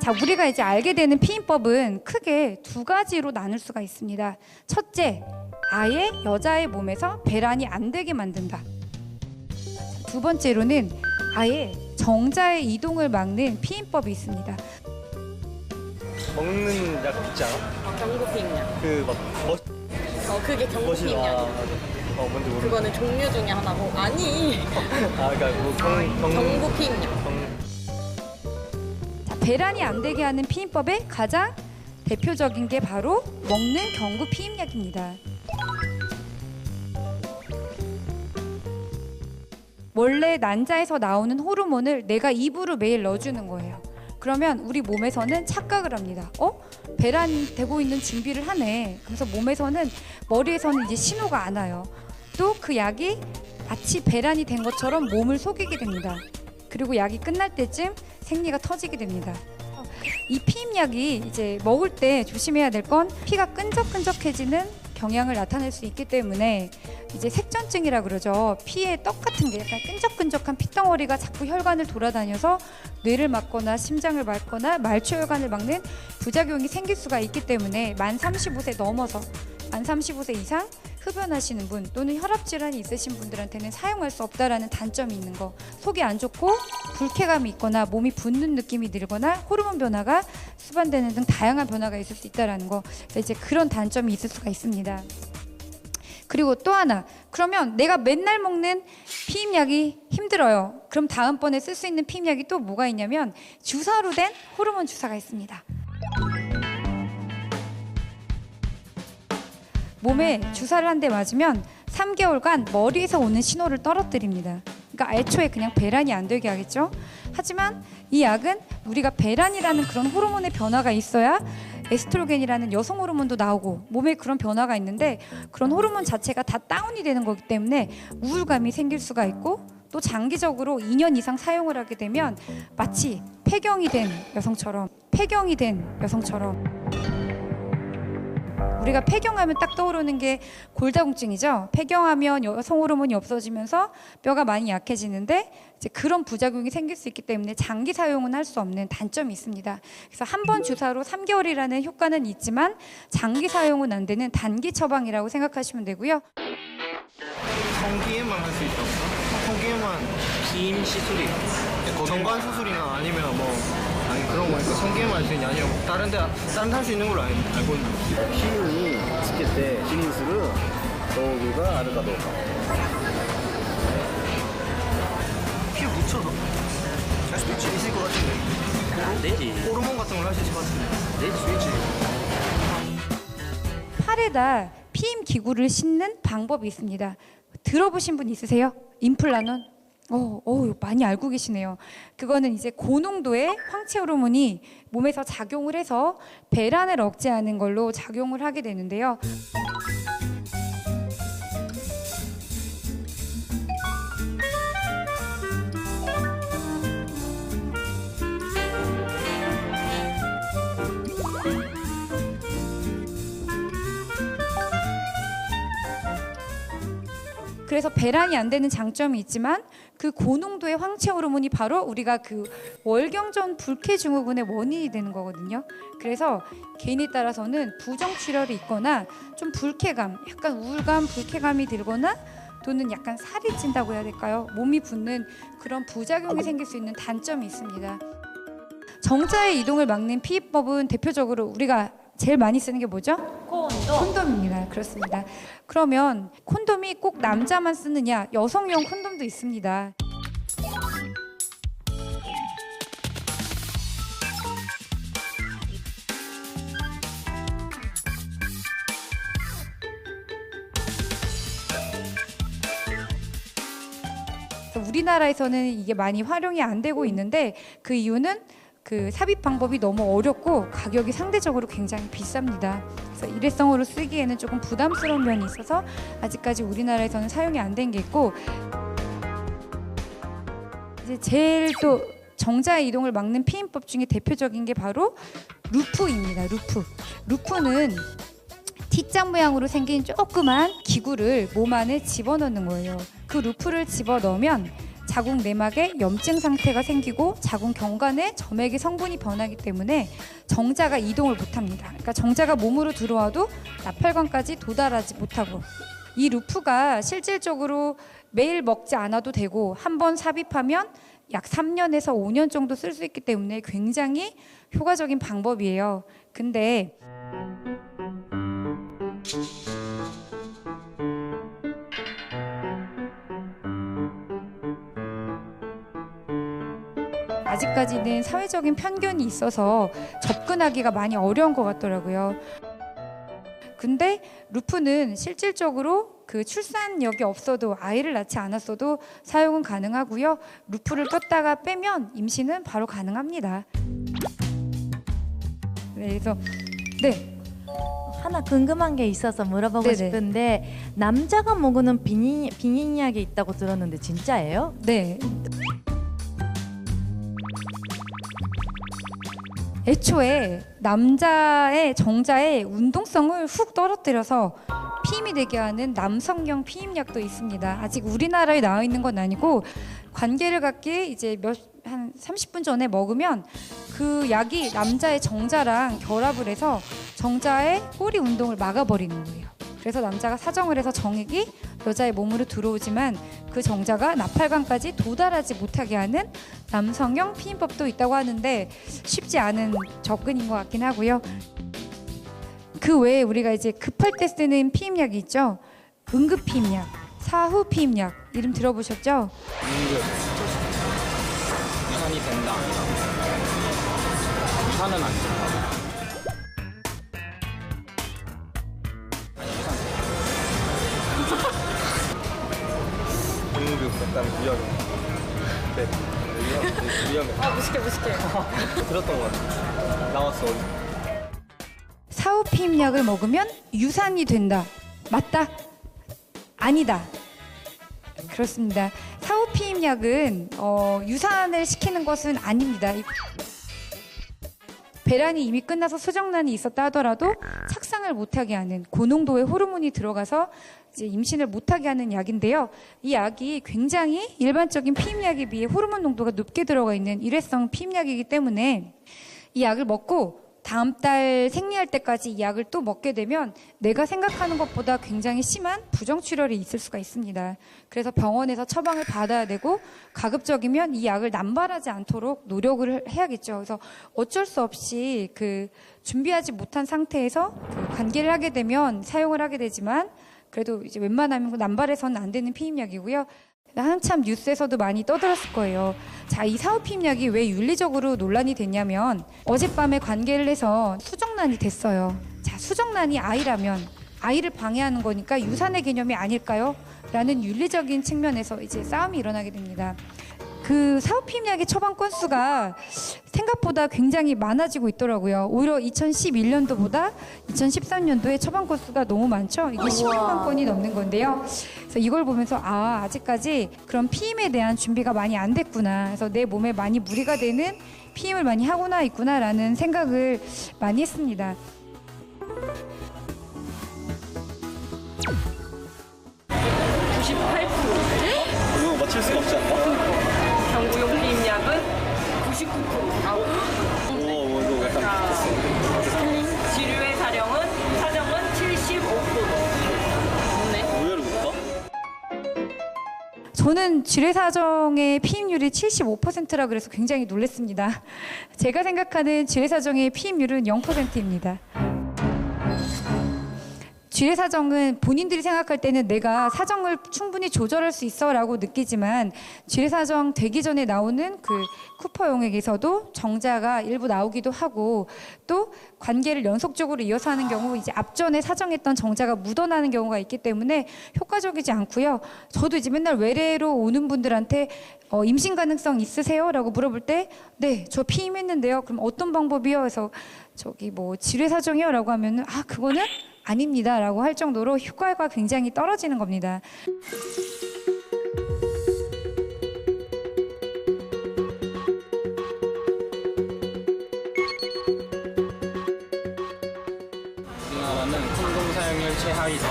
자, 우리가 이제 알게 되는 피임법은 크게 두 가지로 나눌 수가 있습니다. 첫째, 아예 여자의 몸에서 배란이 안 되게 만든다. 두 번째로는 아예 정자의 이동을 막는 피임법이 있습니다. 먹는 약 있지 않아? 경구피임약. 그막 그게 경구피임약. 뭔지 모르겠어. 그거는 종류 중에 하나고. 아니. 그러니까 뭐 경구피임약. 자, 배란이 안 되게 하는 피임법의 가장 대표적인 게 바로 먹는 경구 피임약입니다. 원래 난자에서 나오는 호르몬을 내가 입으로 매일 넣어주는 거예요. 그러면 우리 몸에서는 착각을 합니다. 배란되고 있는 준비를 하네. 그래서 몸에서는, 머리에서는 이제 신호가 안 와요. 또 그 약이 마치 배란이 된 것처럼 몸을 속이게 됩니다. 그리고 약이 끝날 때쯤 생리가 터지게 됩니다. 이 피임약이 이제 먹을 때 조심해야 될 건 피가 끈적끈적해지는 경향을 나타낼 수 있기 때문에 이제 색전증이라 그러죠. 피에 떡 같은 게 약간 끈적끈적한 피덩어리가 자꾸 혈관을 돌아다녀서 뇌를 막거나 심장을 막거나 말초혈관을 막는 부작용이 생길 수가 있기 때문에 만 35세 넘어서 만 35세 이상 흡연하시는 분 또는 혈압질환이 있으신 분들한테는 사용할 수 없다라는 단점이 있는 거. 속이 안 좋고 불쾌감이 있거나 몸이 붓는 느낌이 들거나 호르몬 변화가 수반되는 등 다양한 변화가 있을 수 있다는 거. 이제 그런 단점이 있을 수가 있습니다. 그리고 또 하나, 그러면 내가 맨날 먹는 피임약이 힘들어요. 그럼 다음번에 쓸 수 있는 피임약이 또 뭐가 있냐면 주사로 된 호르몬 주사가 있습니다. 몸에 주사를 한 대 맞으면 3개월간 머리에서 오는 신호를 떨어뜨립니다. 그러니까 애초에 그냥 배란이 안 되게 하겠죠. 하지만 이 약은 우리가 배란이라는 그런 호르몬의 변화가 있어야 에스트로겐이라는 여성 호르몬도 나오고 몸에 그런 변화가 있는데 그런 호르몬 자체가 다 다운이 되는 거기 때문에 우울감이 생길 수가 있고 또 장기적으로 2년 이상 사용을 하게 되면 마치 폐경이 된 여성처럼 우리가 폐경하면 딱 떠오르는 게 골다공증이죠. 폐경하면 여성 호르몬이 없어지면서 뼈가 많이 약해지는데 이제 그런 부작용이 생길 수 있기 때문에 장기 사용은 할 수 없는 단점이 있습니다. 그래서 한 번 주사로 3개월이라는 효과는 있지만 장기 사용은 안 되는 단기 처방이라고 생각하시면 되고요. 성기에만 할 수 있다고? 성기에만 비임 시술이 정관 수술이나 아니면 뭐 아니 그런 거니까 성기에만 할 수 있냐 아니면 다른 데 할 수 있는 걸로 알고 있는데 皮膚につけて治療する道具があるかどうか 피 묻혀서 할 수 있을 것 같은데 되지 호르몬 같은 걸 할 수 있을 것 같은데 되지 되지 팔에다 피임 기구를 싣는 방법이 있습니다. 들어보신 분 있으세요? 임플란론? 많이 알고 계시네요. 그거는 이제 고농도의 황체 호르몬이 몸에서 작용을 해서 배란을 억제하는 걸로 작용을 하게 되는데요. 그래서 배란이 안 되는 장점이 있지만 그 고농도의 황체 호르몬이 바로 우리가 그 월경전 불쾌 증후군의 원인이 되는 거거든요. 그래서 개인에 따라서는 부정출혈이 있거나 좀 불쾌감, 약간 우울감, 불쾌감이 들거나 또는 약간 살이 찐다고 해야 될까요? 몸이 붓는 그런 부작용이 생길 수 있는 단점이 있습니다. 정자의 이동을 막는 피임법은 대표적으로 우리가 제일 많이 쓰는 게 뭐죠? 콘돔입니다. 그렇습니다. 그러면 콘돔이 꼭 남자만 쓰느냐? 여성용 콘돔도 있습니다. 우리나라에서는 이게 많이 활용이 안 되고 있는데 그 이유는 그 삽입 방법이 너무 어렵고 가격이 상대적으로 굉장히 비쌉니다. 그래서 일회성으로 쓰기에는 조금 부담스러운 면이 있어서 아직까지 우리나라에서는 사용이 안 된 게 있고, 이제 제일 또 정자의 이동을 막는 피임법 중에 대표적인 게 바로 루프입니다. 루프는 T자 모양으로 생긴 조그만 기구를 몸 안에 집어넣는 거예요. 그 루프를 집어넣으면 자궁 내막에 염증 상태가 생기고 자궁 경관에 점액의 성분이 변하기 때문에 정자가 이동을 못합니다. 그러니까 정자가 몸으로 들어와도 나팔관까지 도달하지 못하고, 이 루프가 실질적으로 매일 먹지 않아도 되고 한 번 삽입하면 약 3년에서 5년 정도 쓸 수 있기 때문에 굉장히 효과적인 방법이에요. 근데 아직까지는 사회적인 편견이 있어서 접근하기가 많이 어려운 것 같더라고요. 근데 루프는 실질적으로 그 출산력이 없어도 아이를 낳지 않았어도 사용은 가능하고요. 루프를 꼈다가 빼면 임신은 바로 가능합니다. 네, 그래서 네. 하나 궁금한 게 있어서 물어보고 네네. 싶은데 남자가 먹는 비린약이 있다고 들었는데 진짜예요? 네. 애초에 남자의 정자의 운동성을 훅 떨어뜨려서 피임이 되게 하는 남성용 피임약도 있습니다. 아직 우리나라에 나와 있는 건 아니고 관계를 갖기 이제 한 30분 전에 먹으면 그 약이 남자의 정자랑 결합을 해서 정자의 꼬리 운동을 막아버리는 거예요. 그래서 남자가 사정을 해서 정액이 여자의 몸으로 들어오지만 그 정자가 나팔관까지 도달하지 못하게 하는 남성형 피임법도 있다고 하는데 쉽지 않은 접근인 것 같긴 하고요. 그 외에 우리가 이제 급할 때 쓰는 피임약이 있죠. 응급 피임약, 사후 피임약 이름 들어보셨죠? 유산이 된다. 유산은 안 된다. 응급 약간 위험해. 네. 위험해. 아 무식해. 들었던 것 같아. 나왔어. 사후 피임약을 먹으면 유산이 된다. 맞다? 아니다. 그렇습니다. 사후 피임약은 유산을 시키는 것은 아닙니다. 배란이 이미 끝나서 수정란이 있었다 하더라도 착상을 못하게 하는 고농도의 호르몬이 들어가서 이제 임신을 못하게 하는 약인데요. 이 약이 굉장히 일반적인 피임약에 비해 호르몬 농도가 높게 들어가 있는 일회성 피임약이기 때문에 이 약을 먹고 다음 달 생리할 때까지 이 약을 또 먹게 되면 내가 생각하는 것보다 굉장히 심한 부정출혈이 있을 수가 있습니다. 그래서 병원에서 처방을 받아야 되고 가급적이면 이 약을 남발하지 않도록 노력을 해야겠죠. 그래서 어쩔 수 없이 그 준비하지 못한 상태에서 그 관계를 하게 되면 사용을 하게 되지만 그래도 이제 웬만하면 남발해서는 안 되는 피임약이고요. 한참 뉴스에서도 많이 떠들었을 거예요. 자, 이 사후 피임약이 왜 윤리적으로 논란이 됐냐면 어젯밤에 관계를 해서 수정란이 됐어요. 자, 수정란이 아이라면 아이를 방해하는 거니까 유산의 개념이 아닐까요? 라는 윤리적인 측면에서 이제 싸움이 일어나게 됩니다. 그 사후 피임약의 처방 건수가 생각보다 굉장히 많아지고 있더라고요. 오히려 2011년도보다 2013년도에 처방 건수가 너무 많죠. 이게 16만 건이 넘는 건데요. 그래서 이걸 보면서 아직까지 그런 피임에 대한 준비가 많이 안 됐구나. 그래서 내 몸에 많이 무리가 되는 피임을 많이 하고나 있구나라는 생각을 많이 했습니다. 이거 맞출 수가 없지 않나? 경구용 피임약은 99%. 오, 이거 약간 지류의 사정은 75%. 좋네. 의외로 높다? 저는 지뢰사정의 피임률이 75%라 그래서 굉장히 놀랐습니다. 제가 생각하는 지뢰사정의 피임률은 0%입니다. 지뢰사정은 본인들이 생각할 때는 내가 사정을 충분히 조절할 수 있어 라고 느끼지만 지뢰사정 되기 전에 나오는 그 쿠퍼 용액에서도 정자가 일부 나오기도 하고 또 관계를 연속적으로 이어서 하는 경우 이제 앞전에 사정했던 정자가 묻어나는 경우가 있기 때문에 효과적이지 않고요. 저도 이제 맨날 외래로 오는 분들한테 임신 가능성 있으세요? 라고 물어볼 때 네, 저 피임했는데요. 그럼 어떤 방법이요? 그래서 저기 뭐 지뢰사정이요? 라고 하면은 그거는 아닙니다 라고 할 정도로 효과가 굉장히 떨어지는 겁니다. 우리나라는 콘돔 사용률 최하위다.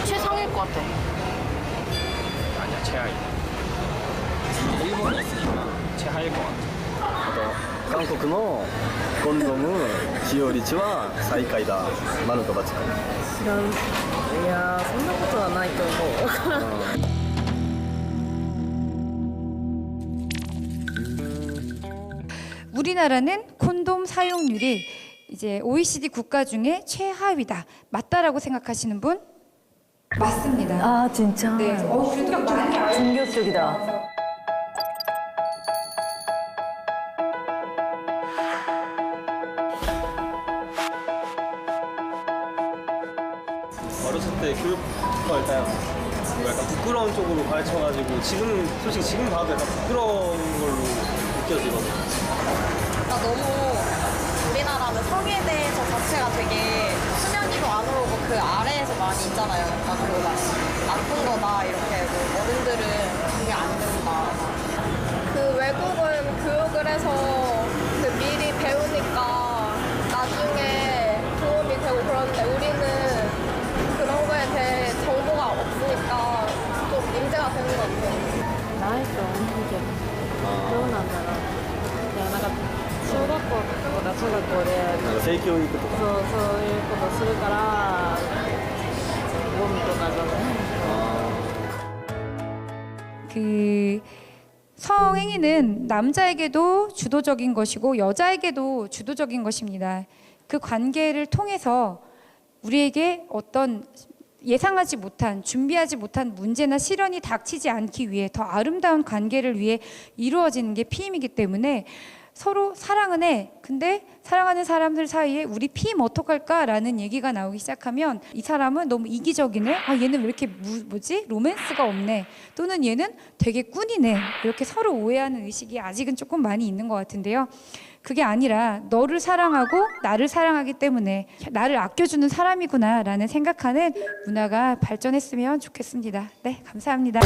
최상일 것 같아. 아니야, 최하위. 일본에 있으니까 최하일 것 같아. 韓国のコンドーム使用率は最下位だ。丸と×か。知らん。いやー、そんなことはないと思う。 우리나라는 콘돔 사용률이 이제 OECD 국가 중에 최하위다. 맞다라고 생각하시는 분? 맞습니다. 아, 진짜. 네. 그래도 많이 알고 충격적이다. 어렸을 때 교육과 일단 뭐 약간 부끄러운 쪽으로 가르쳐가지고 지금 솔직히 지금 봐도 약간 부끄러운 걸로 느껴지거든요. 나 너무 우리나라는 성에 대해서 자체가 되게 수면 위로 안 오르고 그 아래에서 많이 있잖아요. 약간 그거 막 나쁜 거다 이렇게 뭐 어른들은 그게 안 된다. 그 외국은 교육을 해서 그 미리 배우니까 나중에 도움이 되고 그런데 우리는 그런 거에 대해 정보가 없으니까 좀 문제가 되는 것 같아요. ないと思うけど、どうなんだろう。いや、なんか小学校とか中学校でなんか性教育とか。そういうことするからゴミとかじゃない。 그 성행위는 남자에게도 주도적인 것이고 여자에게도 주도적인 것입니다. 그 관계를 통해서 우리에게 어떤 예상하지 못한, 준비하지 못한 문제나 시련이 닥치지 않기 위해 더 아름다운 관계를 위해 이루어지는 게 피임이기 때문에 서로 사랑은 해. 근데 사랑하는 사람들 사이에 우리 피임 어떡할까라는 얘기가 나오기 시작하면 이 사람은 너무 이기적이네. 아, 얘는 왜 이렇게 뭐지? 로맨스가 없네. 또는 얘는 되게 꾼이네. 이렇게 서로 오해하는 의식이 아직은 조금 많이 있는 것 같은데요. 그게 아니라 너를 사랑하고 나를 사랑하기 때문에 나를 아껴주는 사람이구나라는 생각하는 문화가 발전했으면 좋겠습니다. 네, 감사합니다.